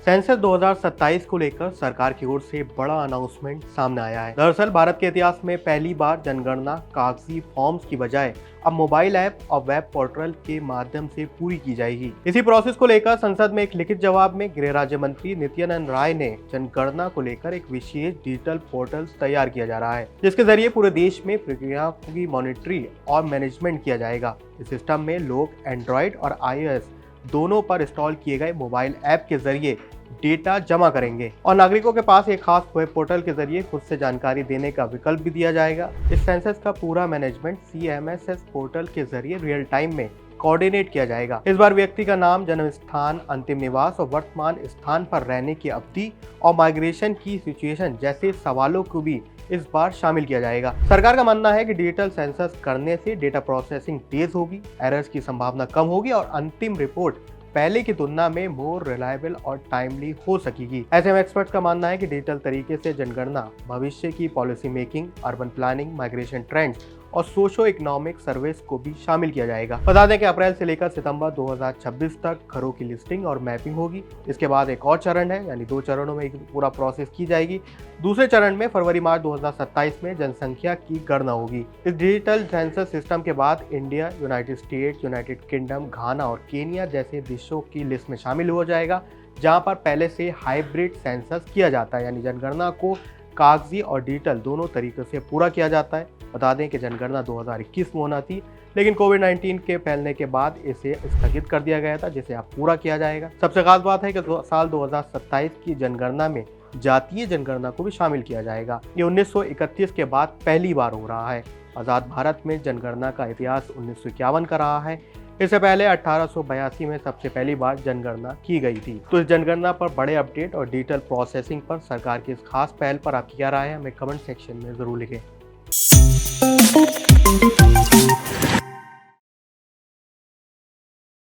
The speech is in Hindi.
सेंसस 2027 को लेकर सरकार की ओर से बड़ा अनाउंसमेंट सामने आया है। दरअसल भारत के इतिहास में पहली बार जनगणना कागजी फॉर्म्स की बजाय अब मोबाइल ऐप और वेब पोर्टल के माध्यम से पूरी की जाएगी। इसी प्रोसेस को लेकर संसद में एक लिखित जवाब में गृह राज्य मंत्री नित्यानंद राय ने जनगणना को लेकर एक विशेष डिजिटल पोर्टल तैयार किया जा रहा है, जिसके जरिए पूरे देश में प्रक्रिया की मॉनिटरिंग और मैनेजमेंट किया जाएगा। इस सिस्टम में लोग एंड्रॉइड और iOS दोनों पर इंस्टॉल किए गए मोबाइल ऐप के जरिए डेटा जमा करेंगे और नागरिकों के पास एक खास वेब पोर्टल के जरिए खुद से जानकारी देने का विकल्प भी दिया जाएगा। इस सेंसस का पूरा मैनेजमेंट CMSS पोर्टल के जरिए रियल टाइम में कोऑर्डिनेट किया जाएगा। इस बार व्यक्ति का नाम, जन्म स्थान, अंतिम निवास और वर्तमान स्थान पर रहने की अवधि और माइग्रेशन की सिचुएशन जैसे सवालों को भी इस बार शामिल किया जाएगा। सरकार का मानना है कि डिजिटल सेंसस करने से डेटा प्रोसेसिंग तेज होगी, एरर्स की संभावना कम होगी और अंतिम रिपोर्ट पहले की तुलना में मोर रिलायबल और टाइमली हो सकेगी। ऐसे में एक्सपर्ट्स का मानना है कि डिजिटल तरीके से जनगणना भविष्य की policy making, urban planning, migration trends और सोशो इकोनॉमिक सर्विस को भी शामिल किया जाएगा। बता दें कि अप्रैल से लेकर सितंबर 2026 तक घरों की लिस्टिंग और मैपिंग होगी। इसके बाद एक और चरण है, यानी 2 चरणों में पूरा प्रोसेस की जाएगी। दूसरे चरण में फरवरी-मार्च 2027 में जनसंख्या की गणना होगी। इस डिजिटल सेंसस सिस्टम के बाद India, United States, United Kingdom, Ghana और केनिया जैसे देशों की लिस्ट में शामिल हो जाएगा, जहां पर पहले से हाइब्रिड सेंसस किया जाता है, यानी जनगणना को कागजी और डिजिटल दोनों तरीके से पूरा किया जाता है। बता दें कि जनगणना 2021 में होना थी, लेकिन कोविड-19 के फैलने के बाद इसे स्थगित कर दिया गया था, जिसे अब पूरा किया जाएगा। सबसे खास बात है कि साल 2027 की जनगणना में जातीय जनगणना को भी शामिल किया जाएगा। ये 1931 के बाद पहली बार हो रहा है। आज़ाद भारत में जनगणना का इतिहास 1951 का रहा है। इससे पहले 1882 में सबसे पहली बार जनगणना की गई थी। तो इस जनगणना पर बड़े अपडेट और डिजिटल प्रोसेसिंग पर सरकार की इस खास पहल पर आपकी क्या राय है, हमें कमेंट सेक्शन में जरूर लिखें।